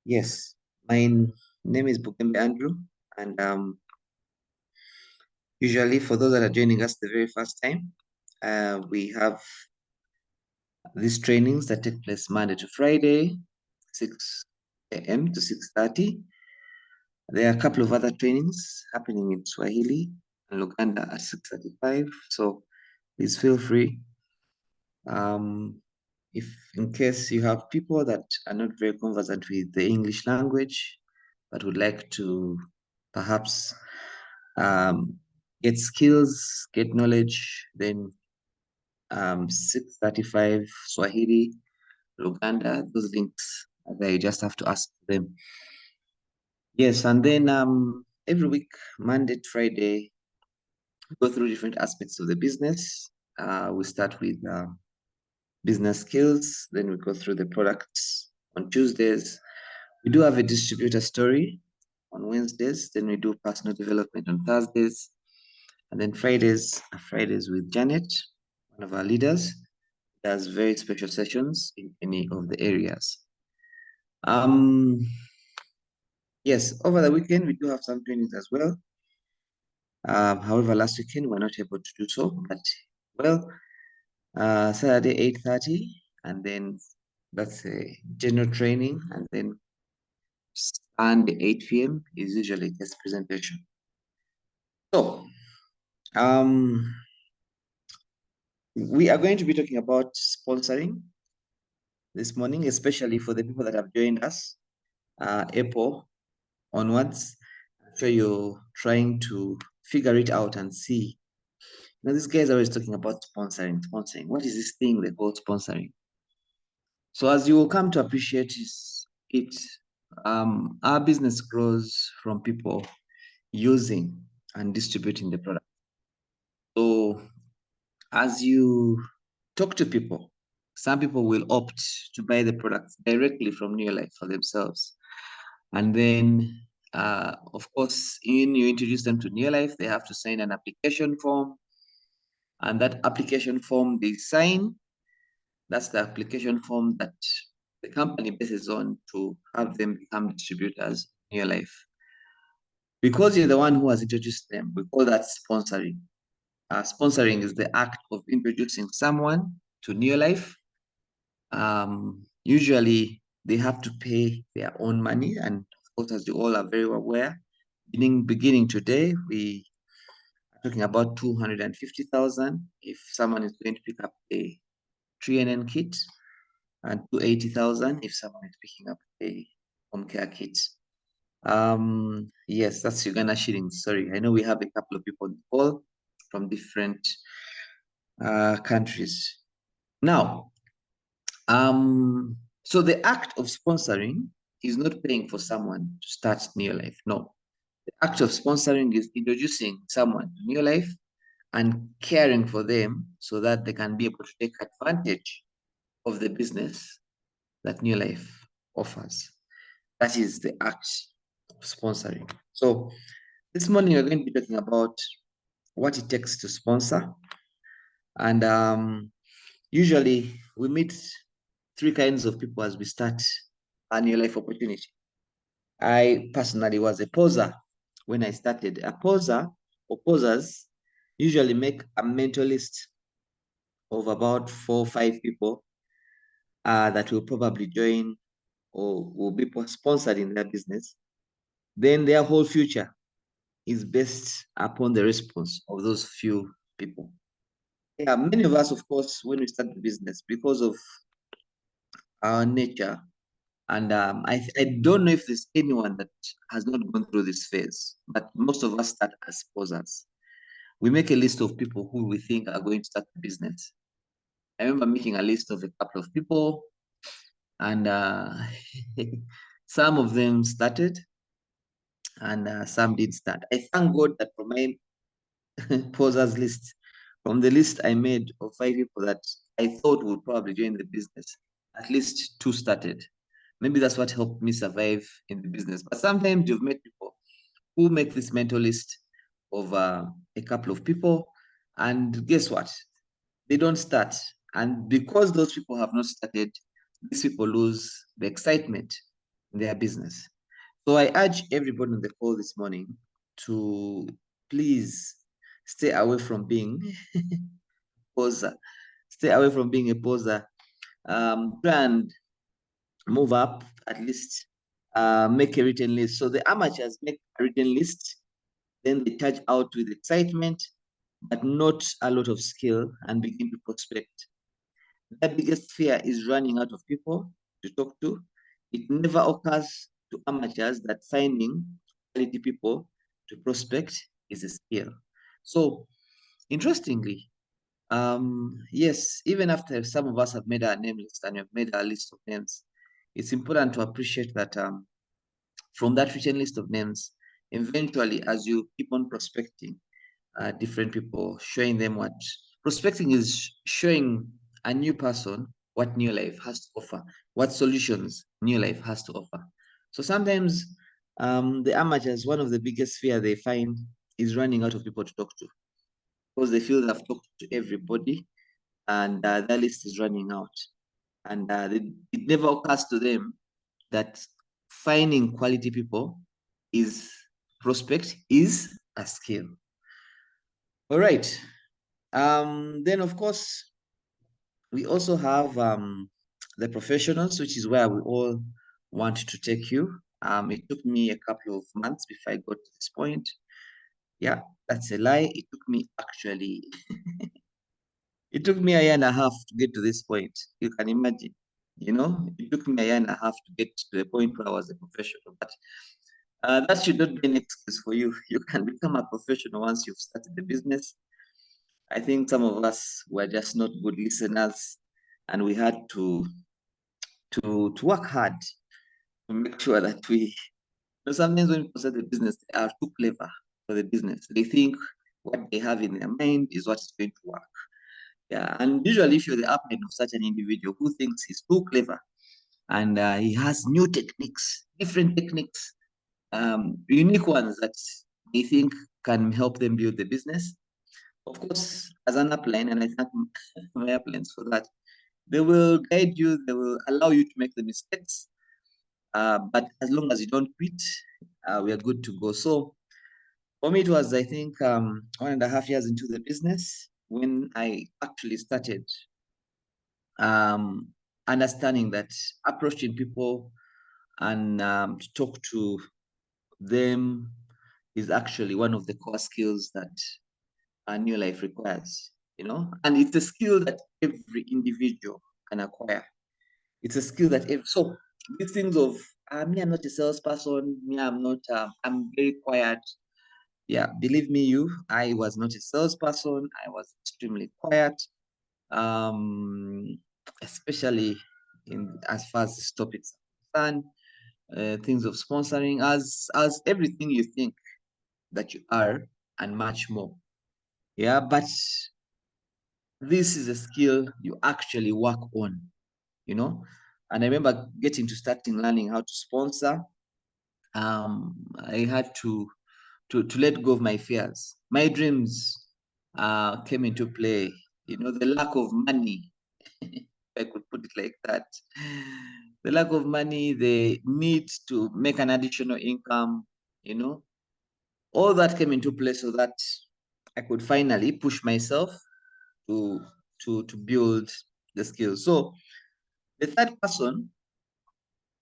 Yes, my name is Bukembe Andrew, and usually for those that are joining us the very first time, we have these trainings that take place Monday to Friday, 6 a.m. to 6:30. There are a couple of other trainings happening in Swahili and Luganda at 6:35. So please feel free. If in case you have people that are not very conversant with the English language, but would like to perhaps get skills, get knowledge, then 6:35 Swahili, Luganda, those links, they just have to ask them. Yes, and then every week, Monday to Friday, we go through different aspects of the business. We start with business skills, then we go through the products on Tuesdays. We do have a distributor story on Wednesdays, then we do personal development on Thursdays, and then Fridays are Fridays with Janet, one of our leaders, does very special sessions in any of the areas. Yes, over the weekend we do have some trainings as well. However, last weekend we were not able to do so, but well, Saturday 8:30, and then that's a general training, and then Sunday 8 p.m. is usually guest presentation. So, we are going to be talking about sponsoring this morning, especially for the people that have joined us, April onwards. I'm sure you're trying to figure it out and see. Now, these guys are always talking about sponsoring. What is this thing they call sponsoring? So as you will come to appreciate it, our business grows from people using and distributing the product. So as you talk to people, some people will opt to buy the products directly from Neolife for themselves. And then, of course, when you introduce them to Neolife, they have to sign an application form. And that application form they sign, that's the application form that the company bases on to have them become distributors in Neolife. Because you're the one who has introduced them, we call that sponsoring. Sponsoring is the act of introducing someone to Neolife. Usually, they have to pay their own money, and of course, as you all are very well aware, beginning today, we are talking about 250,000 if someone is going to pick up a 3NN kit, and 280,000 if someone is picking up a home care kit. Yes, that's Uganda shillings. Sorry, I know we have a couple of people on the call from different countries. Now, so the act of sponsoring is not paying for someone to start Neolife. No, the act of sponsoring is introducing someone to Neolife and caring for them so that they can be able to take advantage of the business that Neolife offers. That is the act of sponsoring. So this morning we're going to be talking about what it takes to sponsor. And usually we meet three kinds of people as we start a Neolife opportunity. I personally was a poser when I started. A poser or posers usually make a mental list of about 4 or 5 people that will probably join or will be sponsored in their business. Then their whole future is based upon the response of those few people. Yeah, many of us, of course, when we start the business, because of our nature, and I don't know if there's anyone that has not gone through this phase, but most of us start as posers. We make a list of people who we think are going to start the business. I remember making a list of a couple of people, and some of them started, and some didn't start. I thank God that from my posers list, from the list I made of 5 people that I thought would probably join the business, at least 2 started. Maybe that's what helped me survive in the business. But sometimes you've met people who make this mental list of a couple of people, and guess what? They don't start. And because those people have not started, these people lose the excitement in their business. So I urge everybody on the call this morning to please stay away from being a poser. Stay away from being a poser. Try and move up, at least make a written list. So the amateurs make a written list, then they charge out with excitement, but not a lot of skill, and begin to prospect. Their biggest fear is running out of people to talk to. It never occurs to amateurs that finding quality people to prospect is a skill. So, interestingly, yes, even after some of us have made our name list and have made our list of names, it's important to appreciate that from that written list of names, eventually, as you keep on prospecting, different people, showing them what prospecting is, showing a new person what New Life has to offer, what solutions New Life has to offer. So sometimes the amateurs, one of the biggest fear they find is running out of people to talk to, because they feel they've talked to everybody and their list is running out. And it never occurs to them that finding quality people is prospect is a skill. All right. Then of course we also have the professionals, which is where we all want to take you. It took me a couple of months before I got to this point. Yeah, that's a lie. It took me actually, it took me a year and a half to get to this point. You can imagine, it took me a year and a half to get to the point where I was a professional. But that should not be an excuse for you. You can become a professional once you've started the business. I think some of us were just not good listeners, and we had to work hard to make sure that sometimes when people start the business, they are too clever for the business. They think what they have in their mind is what is going to work. Yeah, and usually if you're the upline of such an individual who thinks he's too clever and he has new techniques, different techniques, unique ones that they think can help them build the business. Of course, as an upline, and I thank my uplines for that, they will guide you, they will allow you to make the mistakes. But as long as you don't quit, we are good to go. So for me, it was, I think, 1.5 years into the business when I actually started um, understanding that approaching people and to talk to them is actually one of the core skills that a New Life requires, and it's a skill that every individual can acquire. It's a skill that so these things of me, I'm not a salesperson, me, I'm not, I'm very quiet. Yeah, believe me, I was not a salesperson. I was extremely quiet, um, especially in as far as this topic is concerned, things of sponsoring, as everything you think that you are, and much more. Yeah, but this is a skill you actually work on, And I remember getting to starting learning how to sponsor. I had to let go of my fears. My dreams came into play. The lack of money, if I could put it like that. The lack of money, the need to make an additional income, all that came into play so that I could finally push myself to to build the skills. So the third person,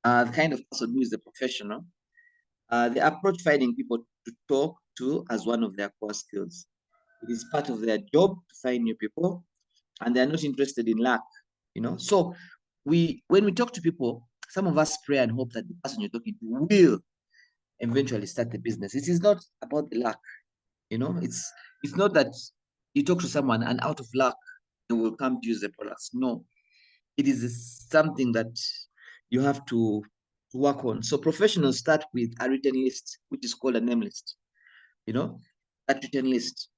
the kind of person who is the professional, they approach finding people to talk to as one of their core skills. It is part of their job to find new people, and they're not interested in luck. So when we talk to people, some of us pray and hope that the person you're talking to will eventually start the business. It is not about the luck. It's not that you talk to someone and out of luck they will come to use the products. No, it is something that you have to work on. So professionals start with a written list, which is called a name list. That written list.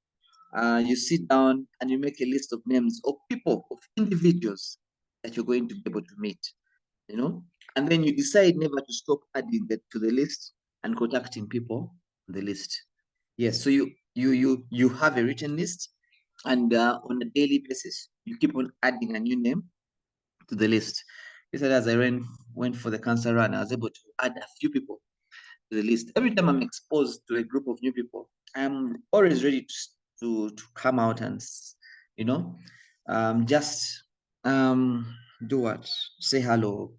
You sit down and you make a list of names of people, of individuals that you're going to be able to meet, and then you decide never to stop adding that to the list and contacting people on the list. Yes, so you have a written list, and on a daily basis, you keep on adding a new name to the list. Yesterday, as I went for the cancer run, I was able to add a few people to the list. Every time I'm exposed to a group of new people, I'm always ready to come out and just do what? Say hello,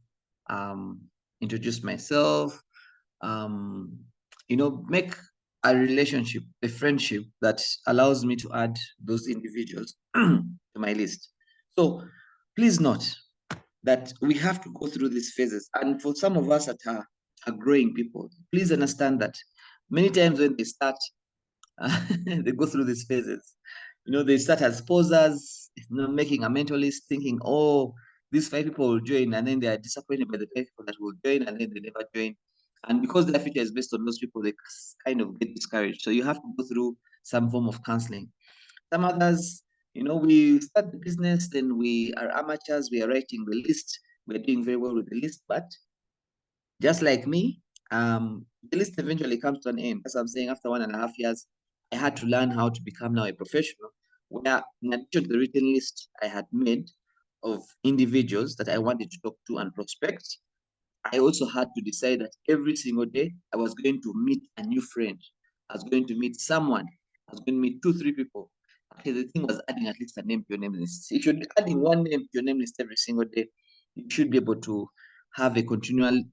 um, introduce myself, um, make a relationship, a friendship that allows me to add those individuals to my list. So please note that we have to go through these phases. And for some of us that are growing people, please understand that many times when they start, they go through these phases. They start as posers, making a mental list, thinking, oh, these 5 people will join, and then they are disappointed by the 5 people that will join, and then they never join. And because their future is based on those people, they kind of get discouraged. So you have to go through some form of counseling. Some others, we start the business, then we are amateurs, we are writing the list, we're doing very well with the list, but just like me, the list eventually comes to an end. As I'm saying, after 1.5 years, I had to learn how to become now a professional, where in addition to the written list I had made of individuals that I wanted to talk to and prospect, I also had to decide that every single day I was going to meet a new friend. I was going to meet someone. I was going to meet 2, 3 people. Okay, the thing was adding at least a name to your name list. If you're adding one name to your name list every single day, you should be able to have a continual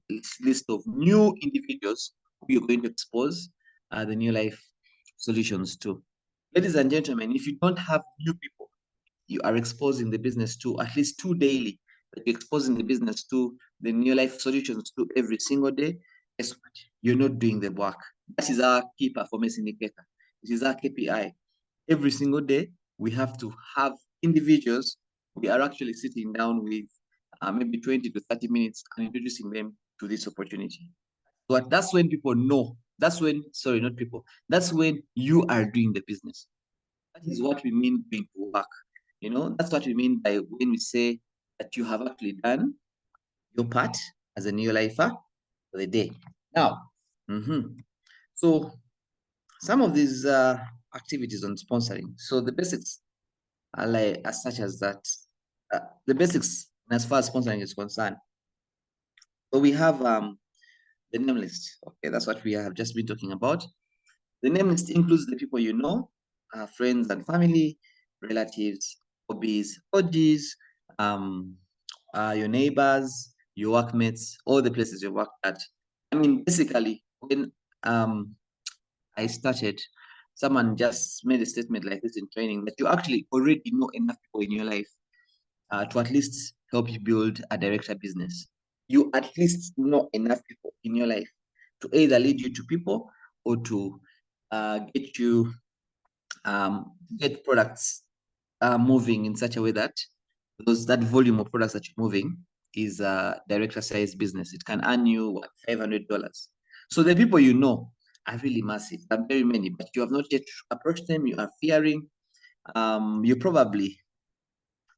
list of new individuals who you're going to expose the new life solutions to. Ladies and gentlemen, if you don't have new people you are exposing the business to at least 2 daily, that you're exposing the business to the new life solutions to every single day, guess what? You're not doing the work. That is our key performance indicator. It is our KPI. Every single day, we have to have individuals. We are actually sitting down with maybe 20 to 30 minutes and introducing them to this opportunity. But that's when people know. That's when, sorry, not people. That's when you are doing the business. That is what we mean doing work. That's what we mean by when we say that you have actually done your part as a new lifer for the day. Now, so some of these activities on sponsoring. So the basics are like as such as that. The basics as far as sponsoring is concerned. So we have the name list. Okay, that's what we have just been talking about. The name list includes the people you know, friends and family, relatives, hobbies, OGs, your neighbors, your workmates, all the places you worked at. I mean, basically, when I started, someone just made a statement like this in training that you actually already know enough people in your life to at least help you build a director business. You at least know enough people in your life to either lead you to people or to get you get products moving in such a way that that volume of products that you're moving is a director size business. It can earn you what, $500. So the people you know are really massive. There are very many, but you have not yet approached them. You are fearing. You're probably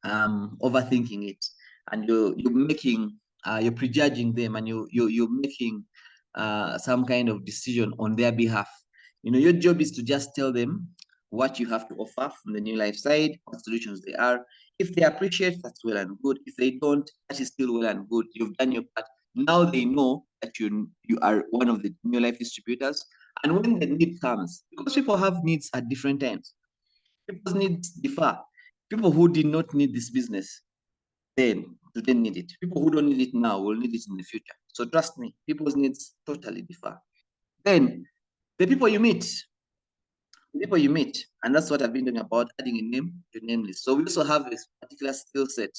overthinking it, and you're making you're prejudging them, and you're making some kind of decision on their behalf. Your job is to just tell them what you have to offer from the new life side, what solutions they are. If they appreciate, that's well and good. If they don't, that is still well and good. You've done your part. Now they know that you are one of the new life distributors. And when the need comes, because people have needs at different times, people's needs differ. People who did not need this business then today need it. People who don't need it now will need it in the future. So trust me, people's needs totally differ. Then the people you meet, and that's what I've been doing about adding a name to name list. So we also have a particular skill set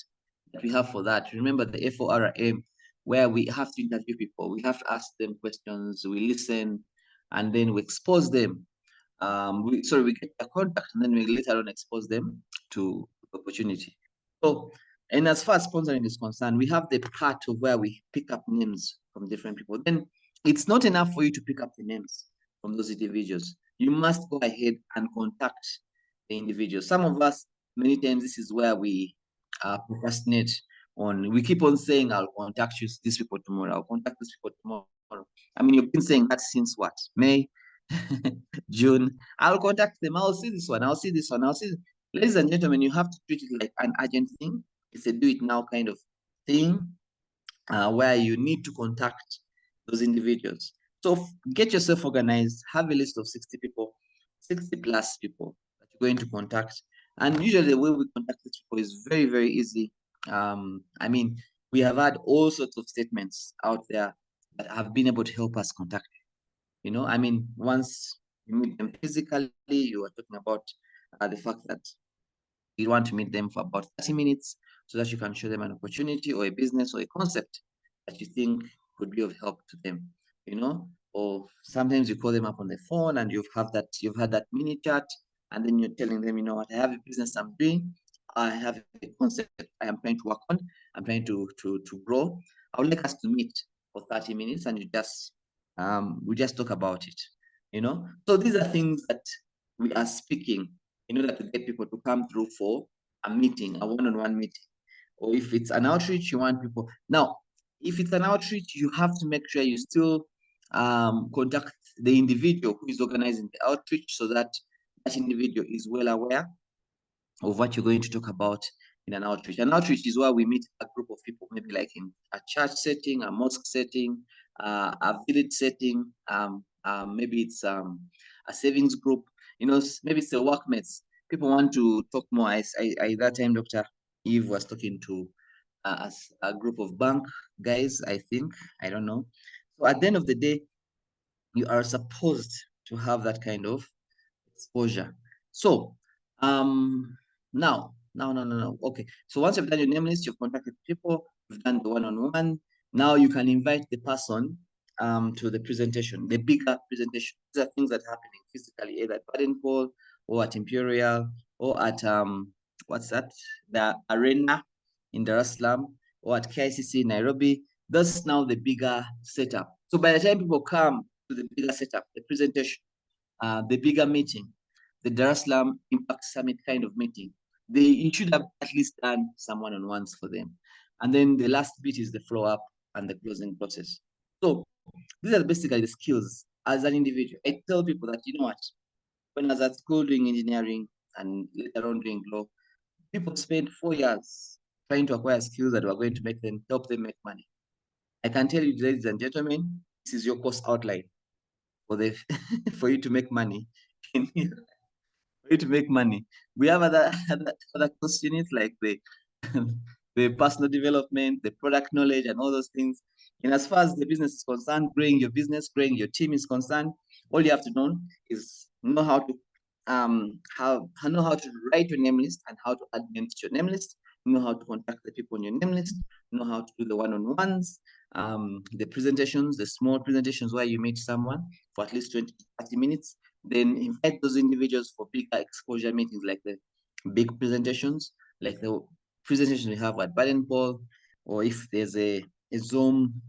that we have for that. Remember the FORM, where we have to interview people, we have to ask them questions, we listen, and then we expose them. We get their contact, and then we later on expose them to opportunity. So, and as far as sponsoring is concerned, we have the part of where we pick up names from different people. Then it's not enough for you to pick up the names from those individuals. You must go ahead and contact the individual. Some of us, many times, this is where we procrastinate on. We keep on saying, "I'll contact you these people tomorrow. I'll contact these people tomorrow." I mean, you've been saying that since what, May, June. I'll contact them. I'll see this one. I'll see this one. I'll see. Ladies and gentlemen, you have to treat it like an urgent thing. It's a do it now kind of thing. where you need to contact those individuals. So get yourself organized, have a list of 60 people, 60 plus people that you're going to contact. And usually the way we contact these people is very, very easy. I mean, we have had all sorts of statements out there that have been able to help us contact. I mean, once you meet them physically, you are talking about the fact that you want to meet them for about 30 minutes so that you can show them an opportunity or a business or a concept that you think could be of help to them. Or sometimes you call them up on the phone and you've had that mini chat, and then you're telling them, what, I have a business I'm doing, I have a concept I am trying to work on, I'm trying to grow. I would like us to meet for 30 minutes and we just talk about it. So these are things that we are speaking in order to get people to come through for a meeting, a one-on-one meeting. Or if it's an outreach, you want people. Now, if it's an outreach, you have to make sure you still contact the individual who is organizing the outreach so that that individual is well aware of what you're going to talk about in an outreach. An outreach is where we meet a group of people, maybe like in a church setting, a mosque setting, a village setting, maybe it's a savings group, maybe it's the workmates. People want to talk more. That time, Dr. Eve was talking to a group of bank guys, I think. I don't know. So at the end of the day, you are supposed to have that kind of exposure. So now, no. Okay. So once you've done your name list, you've contacted people, you've done the one-on-one. Now you can invite the person to the presentation, the bigger presentation. These are things that are happening physically, either at Baden-Powell or at Imperial or at what's that? The Arena in Dar es Salaam or at KICC in Nairobi. That's now the bigger setup. So by the time people come to the bigger setup, the presentation, the bigger meeting, the Dar es Salaam Impact Summit kind of meeting, you should have at least done some one-on-ones for them. And then the last bit is the follow-up and the closing process. So these are basically the skills as an individual. I tell people that, you know what, when I was at school doing engineering and later on doing law, people spent 4 years trying to acquire skills that were going to help them make money. I can tell you, ladies and gentlemen, this is your course outline for the for you to make money. For you to make money. We have other course units like the personal development, the product knowledge, and all those things. And as far as the business is concerned, growing your business, growing your team is concerned, all you have to know is know how to know how to write your name list and how to add names to your name list, know how to contact the people on your name list, know how to do the one-on-ones, the presentations, the small presentations where you meet someone for at least 20 to 30 minutes, then invite those individuals for bigger exposure meetings like the big presentations, like the presentation we have at Baden-Powell, or if there's a Zoom,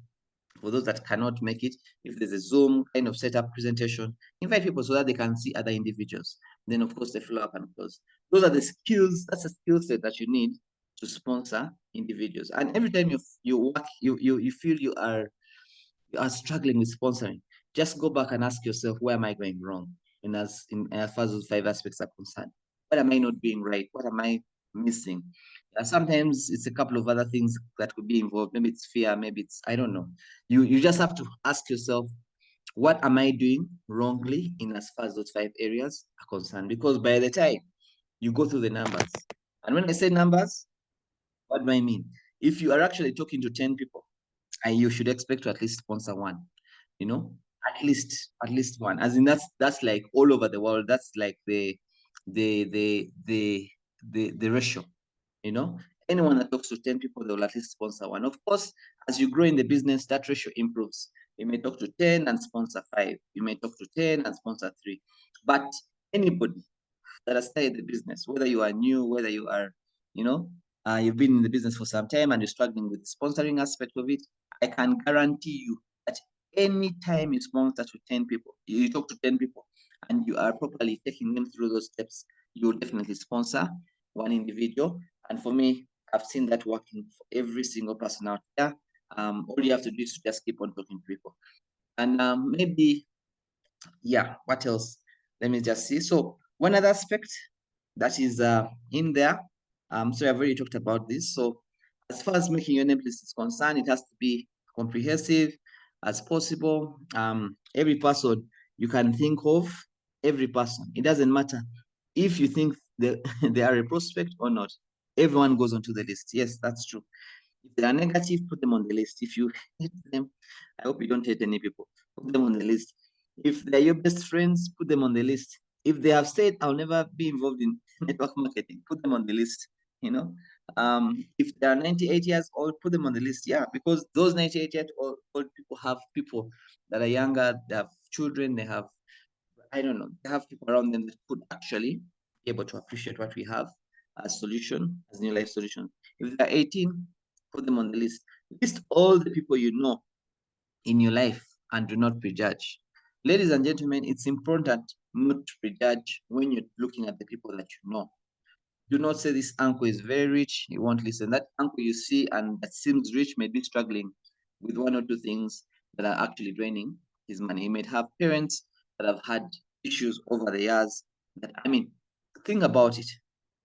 for those that cannot make it, if there's a Zoom kind of setup presentation, invite people so that they can see other individuals. Then, of course, the follow-up and close. Those are the skills, that's a skill set that you need to sponsor individuals. And every time you work, you feel you are struggling with sponsoring, just go back and ask yourself, where am I going wrong? As far as those 5 aspects are concerned, what am I not doing right? What am I missing? Sometimes it's a couple of other things that could be involved. Maybe it's fear, maybe it's, I don't know. You just have to ask yourself, what am I doing wrongly in as far as those 5 areas are concerned? Because by the time you go through the numbers, and when I say numbers, what do I mean? If you are actually talking to 10 people, and you should expect to at least sponsor one, at least one. As in that's like all over the world. That's like the ratio. Anyone that talks to 10 people, they will at least sponsor one. Of course, as you grow in the business, that ratio improves. You may talk to 10 and sponsor 5. You may talk to 10 and sponsor 3. But anybody that has started the business, whether you are new, whether you are, you've been in the business for some time and you're struggling with the sponsoring aspect of it, I can guarantee you that any time you sponsor to 10 people, you talk to 10 people, and you are properly taking them through those steps, you will definitely sponsor one individual. And for me, I've seen that working for every single person out there. All you have to do is to just keep on talking to people. And maybe, yeah, what else? Let me just see. So one other aspect that is in there, so I've already talked about this. So As far as making your name list is concerned, it has to be comprehensive as possible. Every person you can think of, every person. It doesn't matter if you think they, they are a prospect or not. Everyone goes onto the list. Yes, that's true. If they are negative, put them on the list. If you hate them, I hope you don't hate any people. Put them on the list. If they're your best friends, put them on the list. If they have said, I'll never be involved in network marketing, put them on the list. You know, if they are 98 years old, put them on the list. Yeah, because those 98 years old people have people that are younger, they have children, they have, I don't know, they have people around them that could actually be able to appreciate what we have as solution, as new life solution. If they're 18, put them on the list. List all the people you know in your life and do not prejudge. Ladies and gentlemen, it's important not to prejudge when you're looking at the people that you know. Do not say this uncle is very rich, he won't listen. That uncle you see and that seems rich may be struggling with one or two things that are actually draining his money. He may have parents that have had issues over the years. That, I mean, think about it.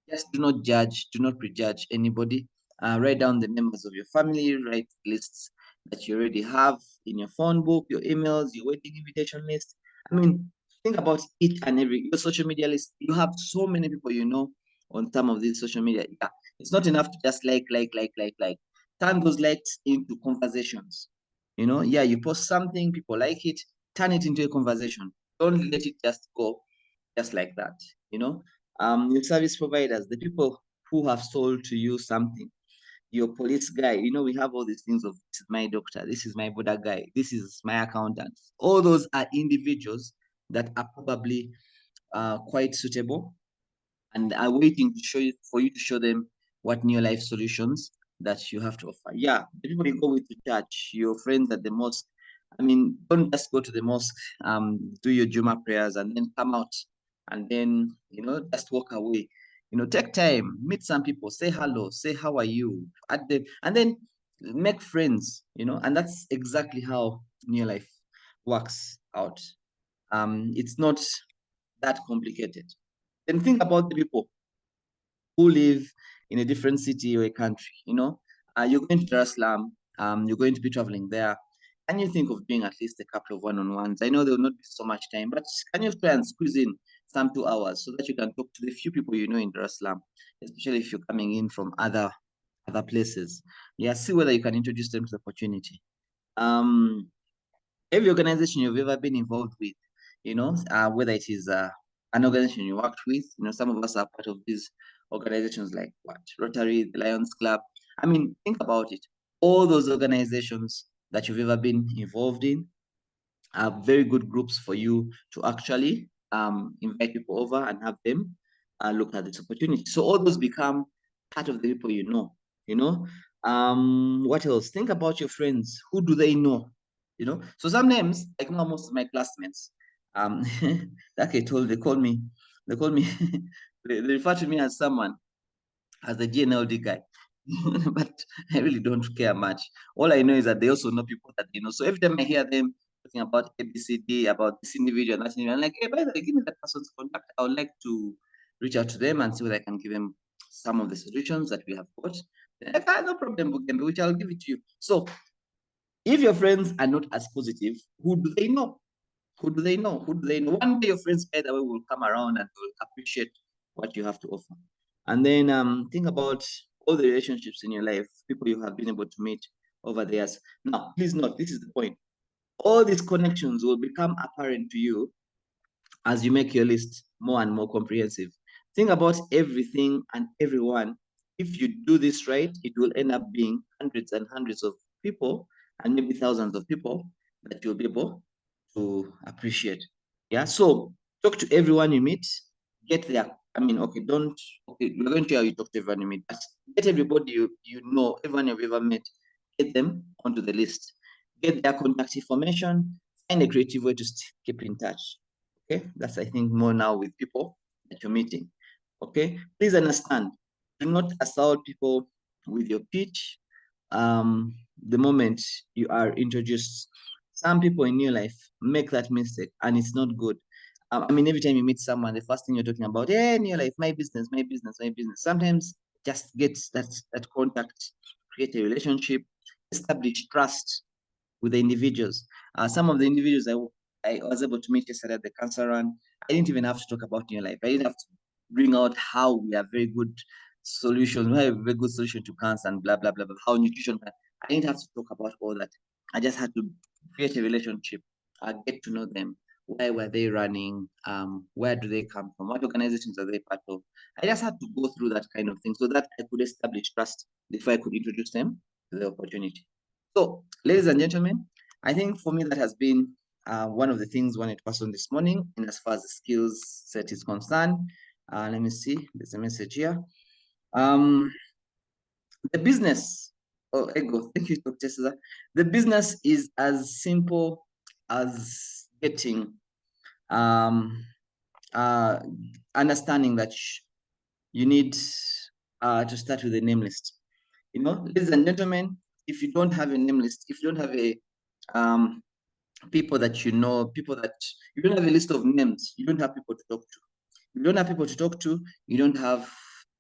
Just do not judge, do not prejudge anybody. Write down the members of your family, write lists that you already have in your phone book, your emails, your wedding invitation list. I mean, think about each and every your social media list. You have so many people you know on some of these social media. Yeah, it's not enough to just like. Turn those likes into conversations. You know, yeah, you post something, people like it, turn it into a conversation. Don't let it just go just like that. You know, your service providers, the people who have sold to you something, your police guy, you know, we have all these things of this is my doctor, this is my border guy, this is my accountant. All those are individuals that are probably quite suitable and are waiting to show you for you to show them what new life solutions that you have to offer. Yeah, the people you go with to church, your friends at the mosque. I mean, don't just go to the mosque, do your Juma prayers and then come out and then just walk away. Take time, meet some people, say hello, say how are you, at them, and then make friends. And that's exactly how new life works out. It's not that complicated. Then think about the people who live in a different city or a country. You're going to Dar es Salaam, you're going to be traveling there. Can you think of doing at least a couple of one-on-ones? I know there will not be so much time, but can you try and squeeze in some 2 hours so that you can talk to the few people you know in Dar es Salaam, especially if you're coming in from other places. Yeah, see whether you can introduce them to the opportunity. Every organization you've ever been involved with, whether it is an organization you worked with, some of us are part of these organizations like what? Rotary, the Lions Club. I mean, think about it. All those organizations that you've ever been involved in are very good groups for you to actually invite people over and have them look at this opportunity. So all those become part of the people you know. What else? Think about your friends. Who do they know? So sometimes, like most of my classmates, like I told, they call me, they refer to me as someone, as the GNLD guy. But I really don't care much. All I know is that they also know people that they know. So every time I hear them talking about ABCD, about this individual, that individual, I'm like, hey, by the way, give me that person's contact. I would like to reach out to them and see whether I can give them some of the solutions that we have got. They're like, no problem, Bugembe, which I'll give it to you. So if your friends are not as positive, who do they know? Who do they know? Who do they know? One day your friends, by the way, will come around and will appreciate what you have to offer. And then think about all the relationships in your life, people you have been able to meet over the years. Now, please note, this is the point. All these connections will become apparent to you as you make your list more and more comprehensive. Think about everything and everyone. If you do this right, it will end up being hundreds and hundreds of people and maybe thousands of people that you'll be able to appreciate. Yeah. So talk to everyone you meet, get their, I mean, okay, don't, okay, we're going to hear how you talk to everyone you meet, but get everybody you know, everyone you've ever met, get them onto the list, get their contact information, find a creative way to keep in touch. Okay, that's I think more now with people that you're meeting. Okay, please understand, do not assault people with your pitch the moment you are introduced. Some people in your life make that mistake and it's not good. I mean, every time you meet someone, the first thing you're talking about, hey, in your life, my business, my business, my business. Sometimes just get that contact create a relationship, establish trust with the individuals. Some of the individuals I was able to meet yesterday at the cancer run, I didn't even have to talk about new life. I didn't have to bring out how we are very good solutions, we have a very good solution to cancer and blah, blah, blah, blah, how nutrition, I didn't have to talk about all that. I just had to create a relationship, get to know them. Why were they running? Where do they come from? What organizations are they part of? I just had to go through that kind of thing so that I could establish trust before I could introduce them to the opportunity. So, ladies and gentlemen, I think for me that has been one of the things when it was on this morning, and as far as the skills set is concerned. Let me see, there's a message here. The business, oh, Ego, thank you, Dr. Cesar. The business is as simple as getting understanding that you need to start with a name list. You know, ladies and gentlemen, if you don't have a name list, if you don't have a people that you know, people that you don't have a list of names, you don't have people to talk to. You don't have people to talk to, you don't have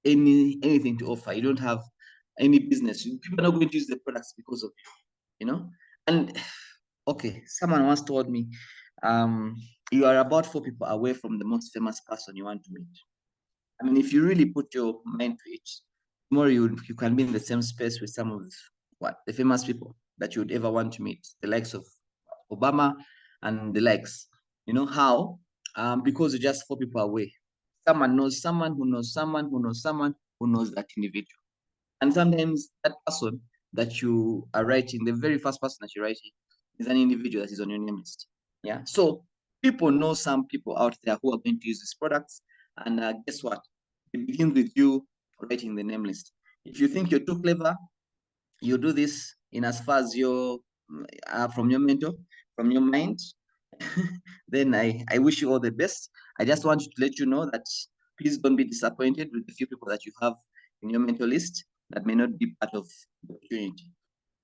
anything to offer, you don't have any business. People are not going to use the products because of you know. And okay, someone once told me, you are about 4 people away from the most famous person you want to meet. I mean, if you really put your mind to it, tomorrow you can be in the same space with some of the famous people that you would ever want to meet, the likes of Obama and the likes. You know how? Because you're just 4 people away. Someone knows someone who knows someone who knows someone who knows that individual. And sometimes that person that you are writing, the very first person that you're writing, is an individual that is on your name list. Yeah. So people know some people out there who are going to use these products. And guess what? It begins with you writing the name list. If you think you're too clever, you do this in as far as your from your mentor, from your mind. Then I wish you all the best. I just want to let you know that please don't be disappointed with the few people that you have in your mentor list that may not be part of the opportunity.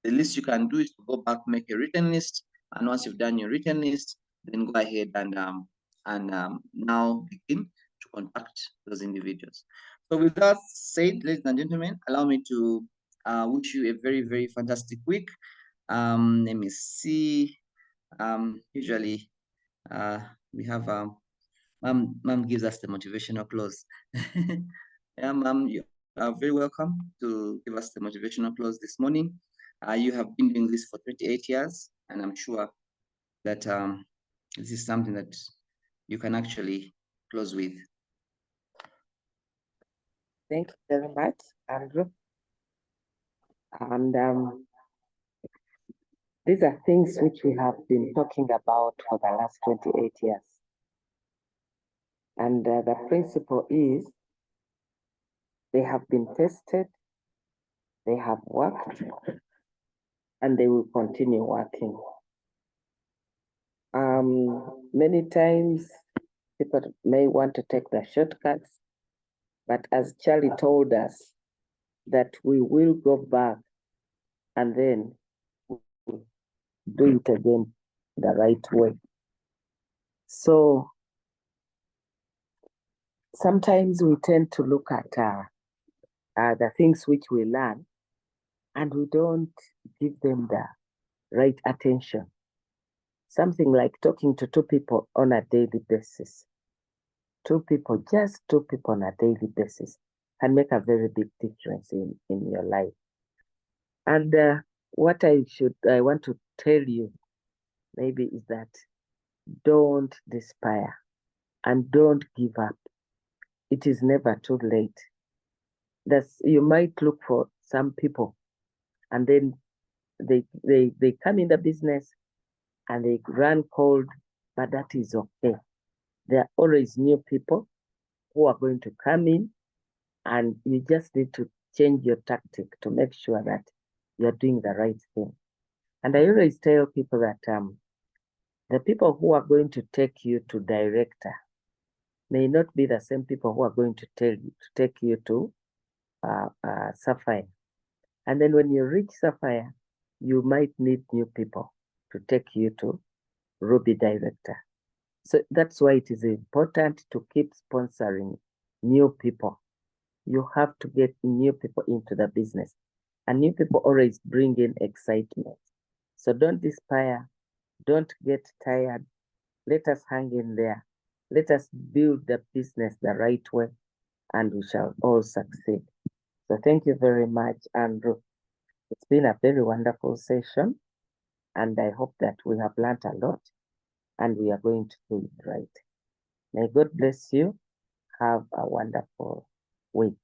The least you can do is to go back, make a written list, and once you've done your written list, then go ahead and now begin to contact those individuals. So with that said, ladies and gentlemen, allow me to wish you a very, very fantastic week. Let me see. Usually we have mom gives us the motivational close. Yeah, mom, you are very welcome to give us the motivational close this morning. You have been doing this for 28 years, and I'm sure that this is something that you can actually close with. Thank you very much, Andrew. And these are things which we have been talking about for the last 28 years. And the principle is they have been tested, they have worked, and they will continue working. Many times people may want to take the shortcuts, but as Charlie told us, that we will go back and then do it again the right way. So sometimes we tend to look at the things which we learn and we don't give them the right attention. Something like talking to 2 people on a daily basis. 2 people, just 2 people on a daily basis can make a very big difference in your life. And what I want to tell you maybe is that don't despair and don't give up. It is never too late. You might look for some people and then they come in the business and they run cold, but that is okay. There are always new people who are going to come in, and you just need to change your tactic to make sure that you're doing the right thing. And I always tell people that the people who are going to take you to director may not be the same people who are going to take you to Sapphire. And then when you reach Sapphire, you might need new people to take you to Ruby director. So that's why it is important to keep sponsoring new people. You have to get new people into the business. And new people always bring in excitement. So don't despair. Don't get tired. Let us hang in there. Let us build the business the right way, and we shall all succeed. So thank you very much, Andrew. It's been a very wonderful session, and I hope that we have learned a lot, and we are going to do it right. May God bless you. Have a wonderful week.